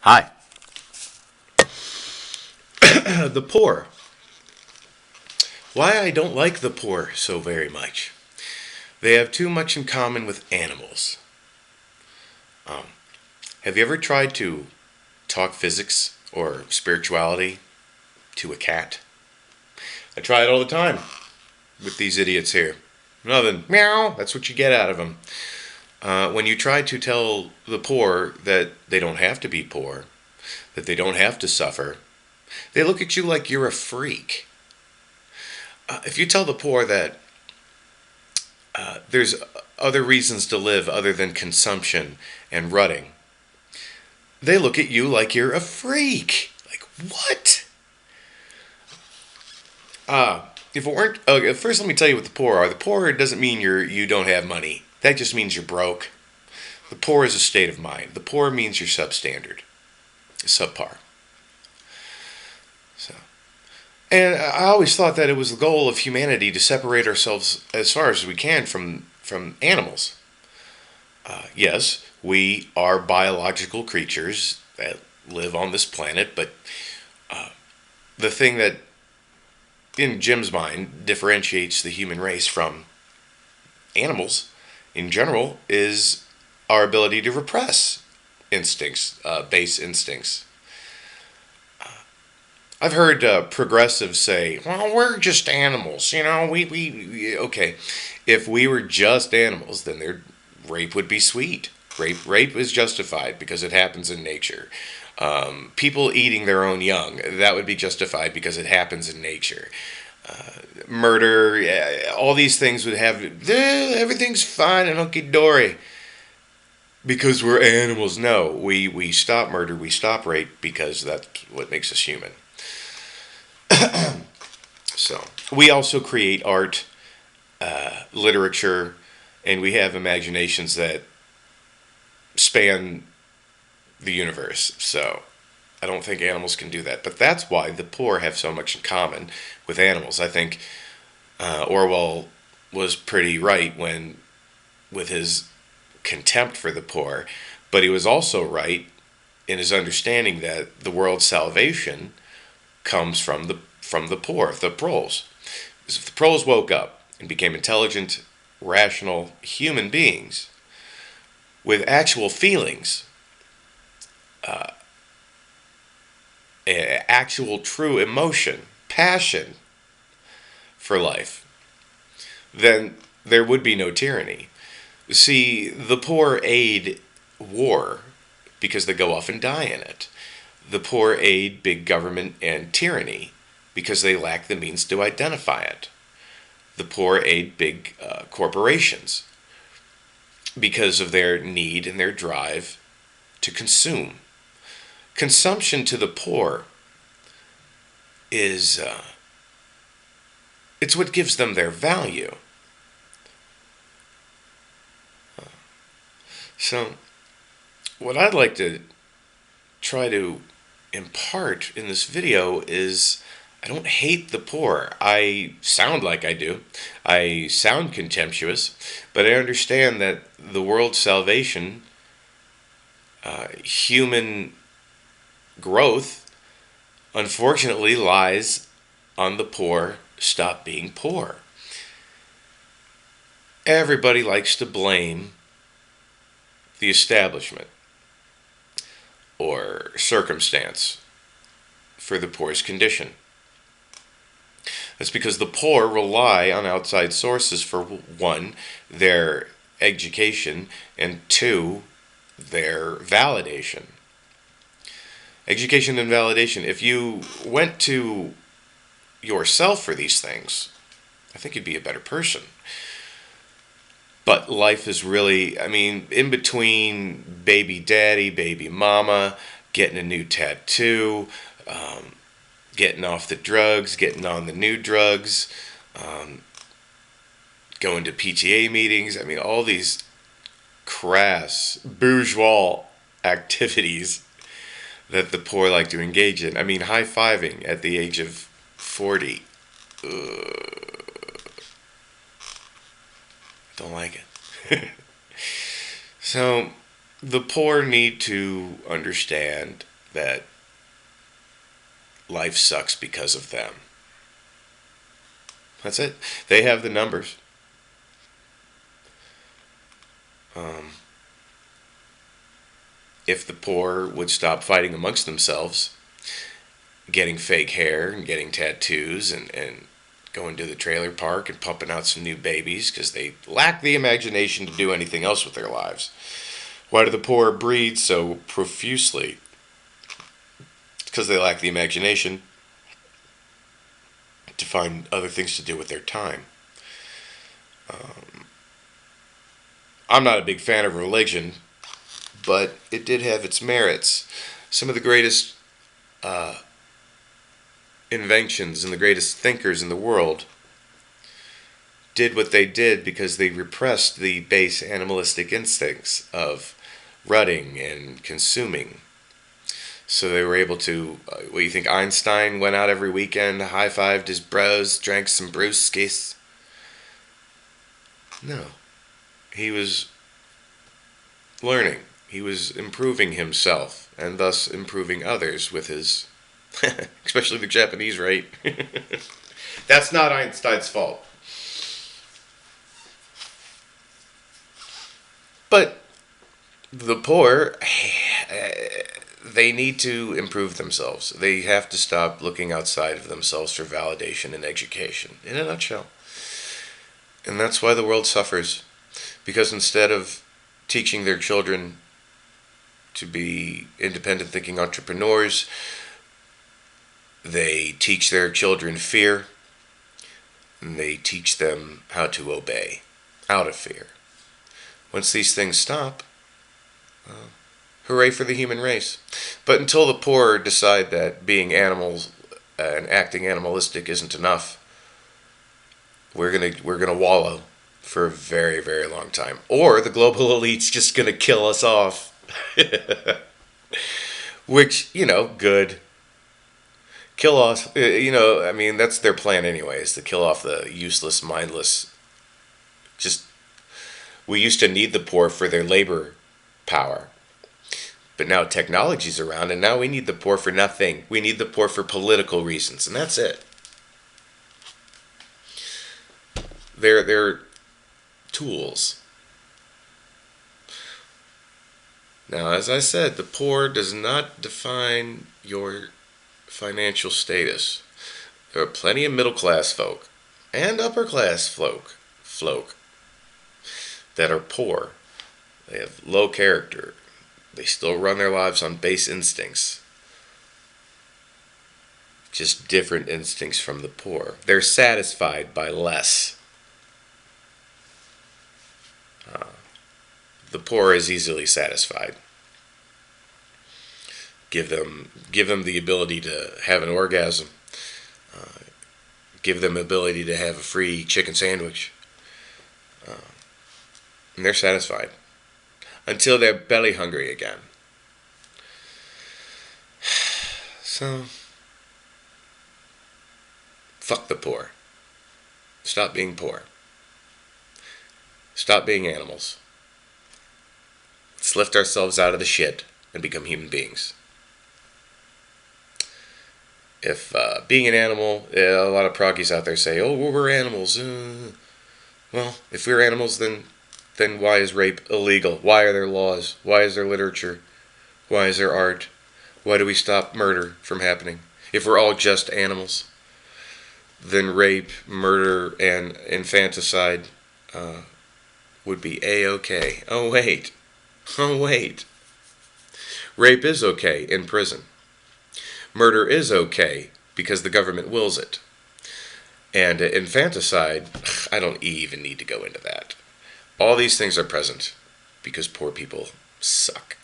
Hi. The poor. Why I don't like the poor so very much. They have too much in common with animals. Um, have you ever tried to talk physics or spirituality to a cat? I try it all the time with these idiots here. Nothing. Meow. That's what you get out of them. When you try to tell the poor that they don't have to be poor, that they don't have to suffer, they look at you like you're a freak. If you tell the poor that there's other reasons to live other than consumption and rutting, they look at you like you're a freak. Like, what? If it weren't, okay, first let me tell you what the poor are. The poor doesn't mean you don't have money. That just means you're broke. The poor is a state of mind. The poor means you're substandard, subpar. So, and I always thought that it was the goal of humanity to separate ourselves as far as we can from animals. Yes, we are biological creatures that live on this planet, but the thing that, in Jim's mind, differentiates the human race from animals in general is our ability to repress instincts, base instincts. I've heard progressives say, "Well, we're just animals, you know. Okay. If we were just animals, then their rape would be sweet. Rape is justified because it happens in nature. People eating their own young, that would be justified because it happens in nature. Murder, all these things would have everything's fine and hunky dory because we're animals. No, we stop murder, we stop rape because that's what makes us human. So we also create art, literature, and we have imaginations that span the universe. So I don't think animals can do that. But that's why the poor have so much in common with animals. I think Orwell was pretty right when with his contempt for the poor, but he was also right in his understanding that the world's salvation comes from the poor, the proles. Because if the proles woke up and became intelligent, rational human beings with actual feelings, actual true emotion, passion for life, then there would be no tyranny. See, the poor aid war because they go off and die in it. The poor aid big government and tyranny because they lack the means to identify it. The poor aid big corporations because of their need and their drive to consume. Consumption to the poor is it's what gives them their value. So, what I'd like to try to impart in this video is I don't hate the poor. I sound like I do. I sound contemptuous, but I understand that the world's salvation, human growth, unfortunately lies on the poor. Stop being poor. Everybody likes to blame the establishment or circumstance for the poor's condition. That's because the poor rely on outside sources for one, their education, and two, their validation. Education and validation. If you went to yourself for these things, I think you'd be a better person. But life is really, I mean, in between baby daddy, baby mama, getting a new tattoo, getting off the drugs, getting on the new drugs, going to PTA meetings. I mean, all these crass, bourgeois activities that the poor like to engage in. I mean, high-fiving at the age of 40. Don't like it. So, the poor need to understand that life sucks because of them. That's it. They have the numbers. Um, if the poor would stop fighting amongst themselves, getting fake hair and getting tattoos and going to the trailer park and pumping out some new babies because they lack the imagination to do anything else with their lives. Why do the poor breed so profusely? Because they lack the imagination to find other things to do with their time. I'm not a big fan of religion, but it did have its merits. Some of the greatest inventions and the greatest thinkers in the world did what they did because they repressed the base animalistic instincts of rutting and consuming. So they were able to, what do you think, Einstein went out every weekend, high-fived his bros, drank some brewskis? No. He was learning. He was improving himself and thus improving others with his, especially the Japanese, right? That's not Einstein's fault. But the poor, they need to improve themselves. They have to stop looking outside of themselves for validation and education, in a nutshell. And that's why the world suffers. Because instead of teaching their children to be independent thinking entrepreneurs, they teach their children fear, and they teach them how to obey out of fear. Once these things stop, hooray for the human race. But until the poor decide that being animals and acting animalistic isn't enough, we're gonna wallow for a very, very long time. Or the global elite's just gonna kill us off. Which, good. Kill off, I mean, that's their plan anyway, is to kill off the useless, mindless. Just, we used to need the poor for their labor power. But now technology's around, and now we need the poor for nothing. We need the poor for political reasons, and that's it. They're tools. Now, as I said, the poor does not define your financial status. There are plenty of middle-class folk and upper-class folk that are poor. They have low character. They still run their lives on base instincts. Just different instincts from the poor. They're satisfied by less. The poor is easily satisfied. Give them the ability to have an orgasm. Give them the ability to have a free chicken sandwich. And they're satisfied. Until they're belly hungry again. So, fuck the poor. Stop being poor. Stop being animals. Let's lift ourselves out of the shit and become human beings. If being an animal, a lot of proggies out there say, oh, well, we're animals. Well, if we're animals, then why is rape illegal? Why are there laws? Why is there literature? Why is there art? Why do we stop murder from happening? If we're all just animals, then rape, murder, and infanticide would be A-okay. Oh, wait. Rape is okay in prison. Murder is okay because the government wills it. And infanticide, I don't even need to go into that. All these things are present because poor people suck.